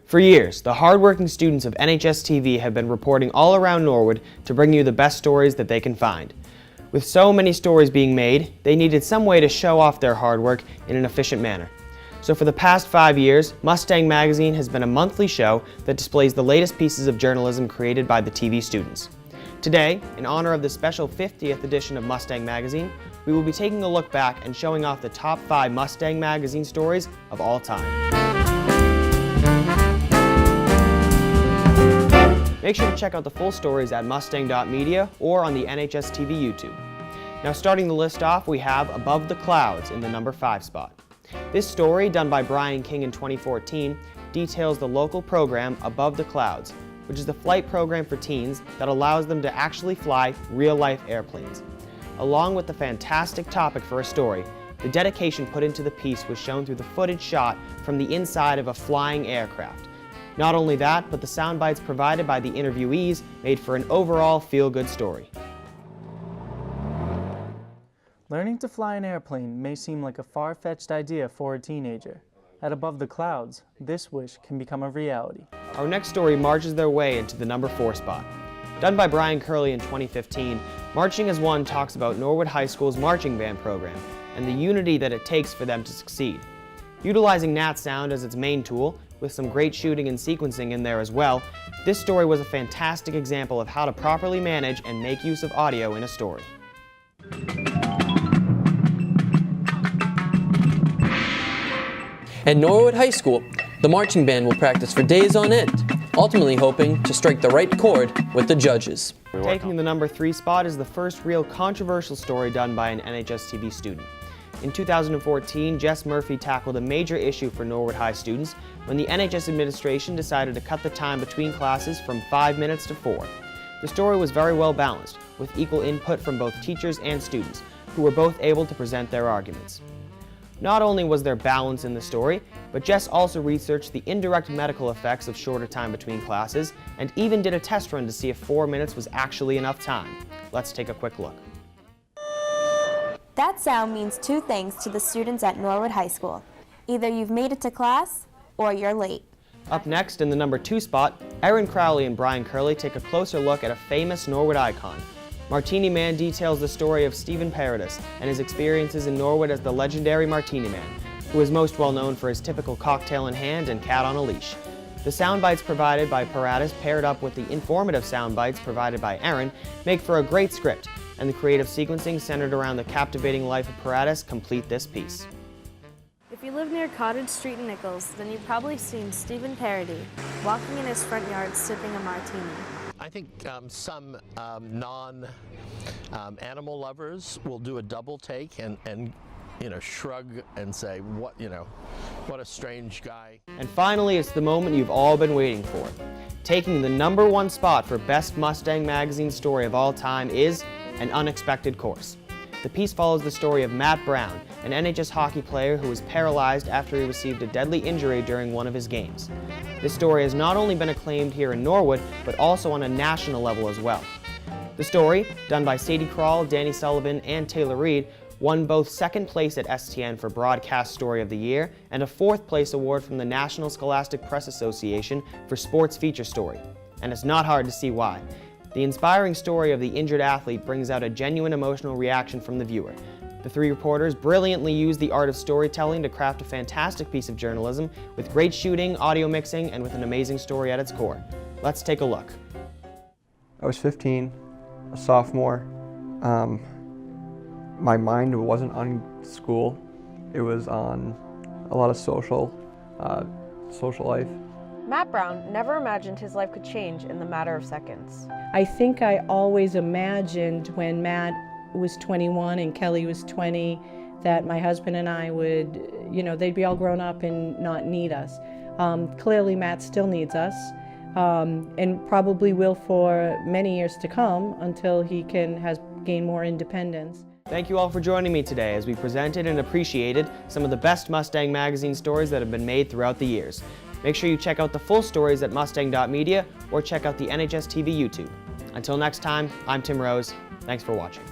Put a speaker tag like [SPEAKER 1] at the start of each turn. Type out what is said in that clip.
[SPEAKER 1] For years, the hardworking students of NHS-TV have been reporting all around Norwood to bring you the best stories that they can find. With so many stories being made, they needed some way to show off their hard work in an efficient manner. So for the past 5 years, Mustang Magazine has been a monthly show that displays the latest pieces of journalism created by the TV students. Today, in honor of the special 50th edition of Mustang Magazine, we will be taking a look back and showing off the top 5 Mustang Magazine stories of all time. Make sure to check out the full stories at mustang.media or on the NHS-TV YouTube. Now starting the list off, we have Above the Clouds in the number 5 spot. This story, done by Brian King in 2014, details the local program Above the Clouds, which is the flight program for teens that allows them to actually fly real-life airplanes. Along with the fantastic topic for a story, the dedication put into the piece was shown through the footage shot from the inside of a flying aircraft. Not only that, but the sound bites provided by the interviewees made for an overall feel-good story.
[SPEAKER 2] Learning to fly an airplane may seem like a far-fetched idea for a teenager. At Above the Clouds, this wish can become a reality.
[SPEAKER 1] Our next story marches their way into the number 4 spot. Done by Brian Curley in 2015, Marching as One talks about Norwood High School's marching band program and the unity that it takes for them to succeed. Utilizing Nat Sound as its main tool, with some great shooting and sequencing in there as well, this story was a fantastic example of how to properly manage and make use of audio in a story.
[SPEAKER 3] At Norwood High School, the marching band will practice for days on end, ultimately hoping to strike the right chord with the judges.
[SPEAKER 1] Taking the number 3 spot is the first real controversial story done by an NHS-TV student. In 2014, Jess Murphy tackled a major issue for Norwood High students when the NHS administration decided to cut the time between classes from 5 minutes to 4. The story was very well balanced, with equal input from both teachers and students, who were both able to present their arguments. Not only was there balance in the story, but Jess also researched the indirect medical effects of shorter time between classes and even did a test run to see if 4 minutes was actually enough time. Let's take a quick look.
[SPEAKER 4] That sound means 2 things to the students at Norwood High School. Either you've made it to class, or you're late.
[SPEAKER 1] Up next, in the number 2 spot, Erin Crowley and Brian Curley take a closer look at a famous Norwood icon. Martini Man details the story of Stephen Paradis and his experiences in Norwood as the legendary Martini Man, who is most well known for his typical cocktail in hand and cat on a leash. The sound bites provided by Paradis, paired up with the informative sound bites provided by Erin, make for a great script, and the creative sequencing centered around the captivating life of Paradis complete this piece.
[SPEAKER 5] If you live near Cottage Street in Nichols, then you've probably seen Stephen Paradis walking in his front yard sipping a martini.
[SPEAKER 6] I think some non-animal lovers will do a double take and shrug and say, what a strange guy.
[SPEAKER 1] And finally, it's the moment you've all been waiting for. Taking the number 1 spot for Best Mustang Magazine Story of all time is An Unexpected Course. The piece follows the story of Matt Brown, an NHS hockey player who was paralyzed after he received a deadly injury during one of his games. This story has not only been acclaimed here in Norwood, but also on a national level as well. The story, done by Sadie Krall, Danny Sullivan, and Taylor Reed, won both 2nd place at STN for Broadcast Story of the Year and a 4th place award from the National Scholastic Press Association for Sports Feature Story. And it's not hard to see why. The inspiring story of the injured athlete brings out a genuine emotional reaction from the viewer. The 3 reporters brilliantly used the art of storytelling to craft a fantastic piece of journalism with great shooting, audio mixing, and with an amazing story at its core. Let's take a look.
[SPEAKER 7] I was 15, a sophomore. My mind wasn't on school. It was on a lot of social life.
[SPEAKER 8] Matt Brown never imagined his life could change in the matter of seconds.
[SPEAKER 9] I think I always imagined when Matt was 21 and Kelly was 20 that my husband and I would, they'd be all grown up and not need us. Clearly Matt still needs us and probably will for many years to come until he has gained more independence.
[SPEAKER 1] Thank you all for joining me today as we presented and appreciated some of the best Mustang Magazine stories that have been made throughout the years. Make sure you check out the full stories at mustang.media or check out the NHS-TV YouTube. Until next time, I'm Tim Rose. Thanks for watching.